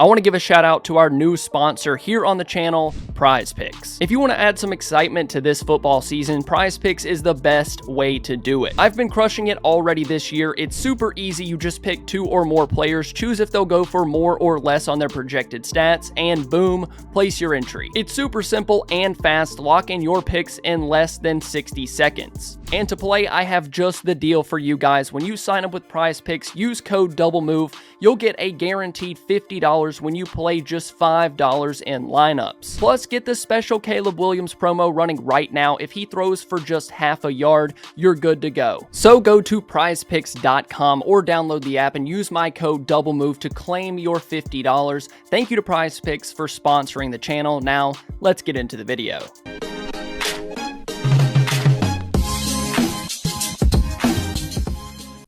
I want to give a shout out to our new sponsor here on the channel, PrizePicks. If you want to add some excitement to this football season, PrizePicks is the best way to do it. I've been crushing it already this year. It's super easy. You just pick 2 or more players, choose if they'll go for more or less on their projected stats, and boom, place your entry. It's super simple and fast. Lock in your picks in less than 60 seconds. And to play, I have just the deal for you guys. When you sign up with PrizePicks, use code DOUBLEMOVE. You'll get a guaranteed $50 when you play just $5 in lineups. Plus, get the special Caleb Williams promo running right now. If he throws for just half a yard, you're good to go. So go to prizepicks.com or download the app and use my code DOUBLEMOVE to claim your $50. Thank you to PrizePicks for sponsoring the channel. Now, let's get into the video.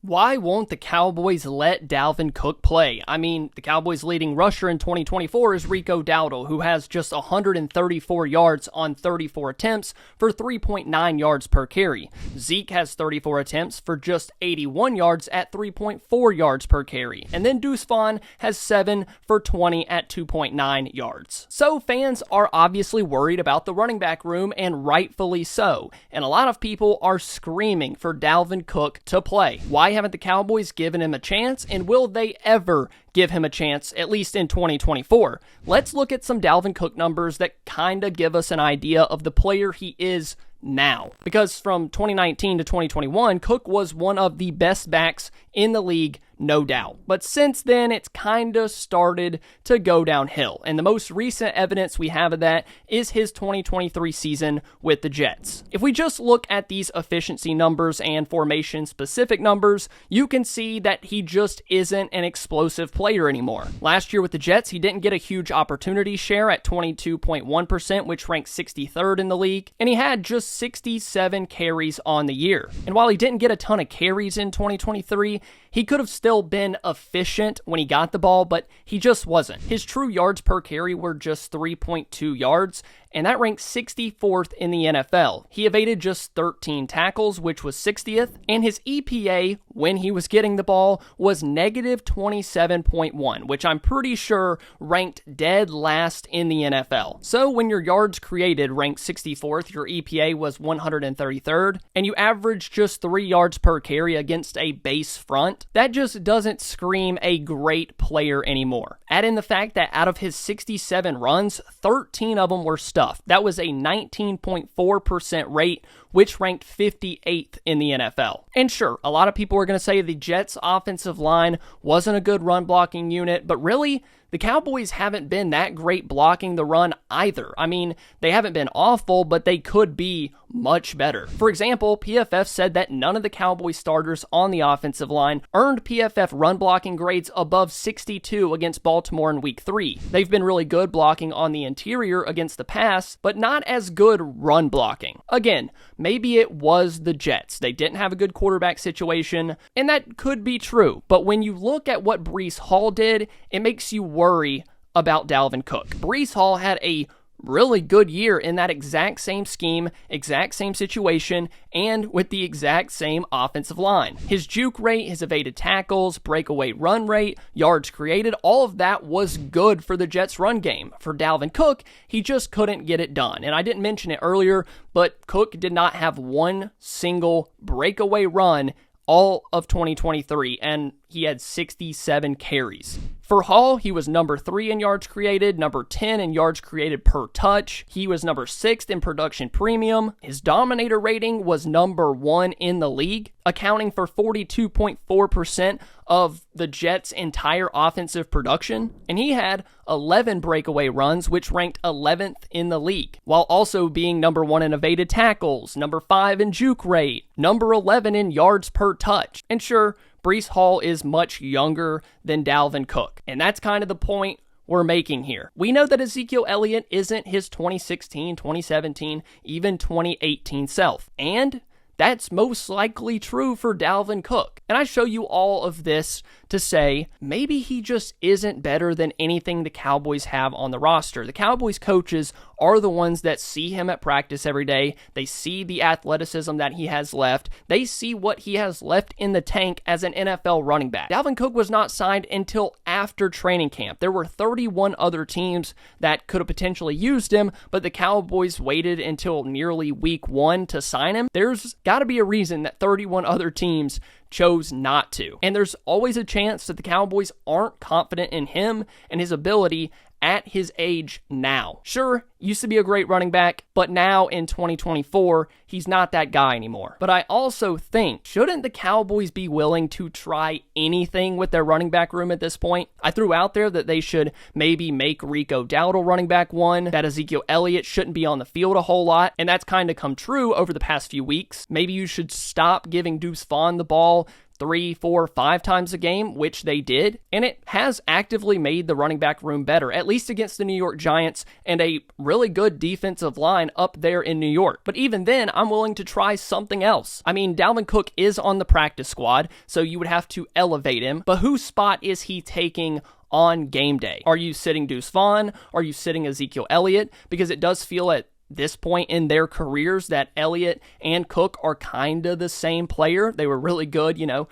Why won't the Cowboys let Dalvin Cook play? I mean, the Cowboys' leading rusher in 2024 is Rico Dowdle, who has just 134 yards on 34 attempts for 3.9 yards per carry. Zeke has 34 attempts for just 81 yards at 3.4 yards per carry. And then Deuce Vaughn has 7 for 20 at 2.9 yards. So fans are obviously worried about the running back room, and rightfully so. And a lot of people are screaming for Dalvin Cook to play. Why haven't the Cowboys given him a chance, and will they ever give him a chance, at least in 2024? Let's look at some Dalvin Cook numbers that kind of give us an idea of the player he is now. Because from 2019 to 2021, Cook was one of the best backs in the league, no doubt. But since then, it's kind of started to go downhill. And the most recent evidence we have of that is his 2023 season with the Jets. If we just look at these efficiency numbers and formation-specific numbers, you can see that he just isn't an explosive player anymore. Last year with the Jets, he didn't get a huge opportunity share at 22.1%, which ranked 63rd in the league. And he had just 67 carries on the year. And while he didn't get a ton of carries in 2023, he could have still been efficient when he got the ball, but he just wasn't. His true yards per carry were just 3.2 yards, and that ranked 64th in the NFL. He evaded just 13 tackles, which was 60th, and his EPA when he was getting the ball was negative 27.1, which I'm pretty sure ranked dead last in the NFL. So when your yards created ranked 64th, your EPA was 133rd, and you averaged just 3 yards per carry against a base front, that just doesn't scream a great player anymore. Add in the fact that out of his 67 runs, 13 of them were stuffed. That was a 19.4% rate, which ranked 58th in the NFL. And sure, a lot of people are going to say the Jets' offensive line wasn't a good run blocking unit, but really, the Cowboys haven't been that great blocking the run either. I mean, they haven't been awful, but they could be much better. For example, PFF said that none of the Cowboys starters on the offensive line earned PFF run blocking grades above 62 against Baltimore in Week 3. They've been really good blocking on the interior against the pass, but not as good run blocking. Again, maybe it was the Jets. They didn't have a good quarterback situation, and that could be true. But when you look at what Breece Hall did, it makes you worry about Dalvin Cook. Breece Hall had a really good year in that exact same scheme, exact same situation, and with the exact same offensive line. His juke rate, his evaded tackles, breakaway run rate, yards created, all of that was good for the Jets' run game. For Dalvin Cook, he just couldn't get it done. And I didn't mention it earlier, but Cook did not have one single breakaway run all of 2023, and he had 67 carries. For Hall, he was number 3 in yards created, number 10 in yards created per touch. He was number 6th in production premium. His dominator rating was number 1 in the league, accounting for 42.4% of the Jets' entire offensive production. And he had 11 breakaway runs, which ranked 11th in the league, while also being number 1 in evaded tackles, number 5 in juke rate, number 11 in yards per touch. And sure, Breece Hall is much younger than Dalvin Cook, and that's kind of the point we're making here. We know that Ezekiel Elliott isn't his 2016, 2017, even 2018 self, and that's most likely true for Dalvin Cook. And I show you all of this to say maybe he just isn't better than anything the Cowboys have on the roster. The Cowboys coaches are the ones that see him at practice every day. They see the athleticism that he has left. They see what he has left in the tank as an NFL running back. Dalvin Cook was not signed until after training camp. There were 31 other teams that could have potentially used him, but the Cowboys waited until nearly week 1 to sign him. There's got to be a reason that 31 other teams chose not to. And there's always a chance that the Cowboys aren't confident in him and his ability at his age now. Sure, used to be a great running back, but now in 2024, he's not that guy anymore. But I also think, shouldn't the Cowboys be willing to try anything with their running back room at this point? I threw out there that they should maybe make Rico Dowdle running back 1, that Ezekiel Elliott shouldn't be on the field a whole lot, and that's kind of come true over the past few weeks. Maybe you should stop giving Deuce Vaughn the ball 3, 4, 5 times a game, which they did, and it has actively made the running back room better, at least against the New York Giants and a really good defensive line up there in New York. But even then, I'm willing to try something else. I mean, Dalvin Cook is on the practice squad, so you would have to elevate him, but whose spot is he taking on game day? Are you sitting Deuce Vaughn? Are you sitting Ezekiel Elliott? Because it does feel at this point in their careers that Elliott and Cook are kind of the same player. They were really good, 4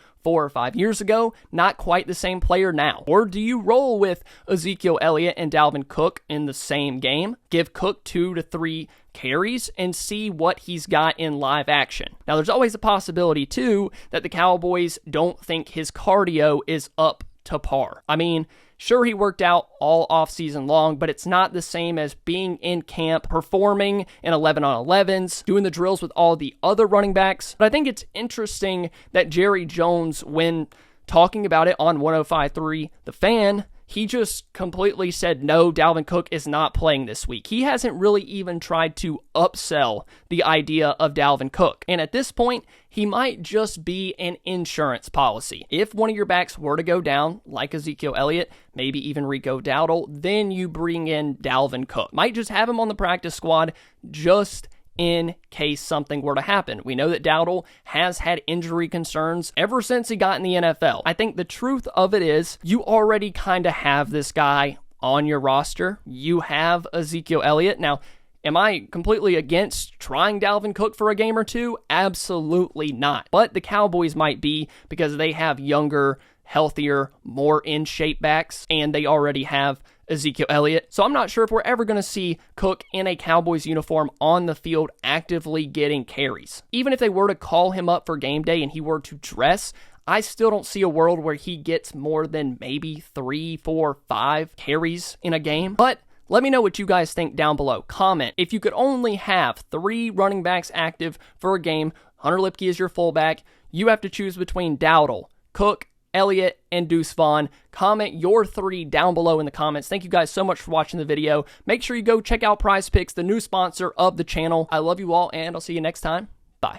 or 5 years ago, not quite the same player now. Or do you roll with Ezekiel Elliott and Dalvin Cook in the same game? Give Cook 2 to 3 carries and see what he's got in live action. Now, there's always a possibility, too, that the Cowboys don't think his cardio is up to par. I mean, sure, he worked out all offseason long, but it's not the same as being in camp, performing in 11-on-11s, doing the drills with all the other running backs. But I think it's interesting that Jerry Jones, when talking about it on 105.3 The Fan, he just completely said, no, Dalvin Cook is not playing this week. He hasn't really even tried to upsell the idea of Dalvin Cook. And at this point, he might just be an insurance policy. If one of your backs were to go down, like Ezekiel Elliott, maybe even Rico Dowdle, then you bring in Dalvin Cook. Might just have him on the practice squad just in case something were to happen. We know that Dowdle has had injury concerns ever since he got in the NFL. I think the truth of it is you already kind of have this guy on your roster. You have Ezekiel Elliott. Now, am I completely against trying Dalvin Cook for a game or two? Absolutely not. But the Cowboys might be, because they have younger, healthier, more in-shape backs, and they already have Ezekiel Elliott. So I'm not sure if we're ever going to see Cook in a Cowboys uniform on the field actively getting carries. Even if they were to call him up for game day and he were to dress, I still don't see a world where he gets more than maybe 3, 4, 5 carries in a game. But let me know what you guys think down below. Comment. If you could only have 3 running backs active for a game, Hunter Lipke is your fullback, you have to choose between Dowdle, Cook, Elliott, and Deuce Vaughn. Comment your 3 down below in the comments. Thank you guys so much for watching the video. Make sure you go check out PrizePicks, the new sponsor of the channel. I love you all, and I'll see you next time.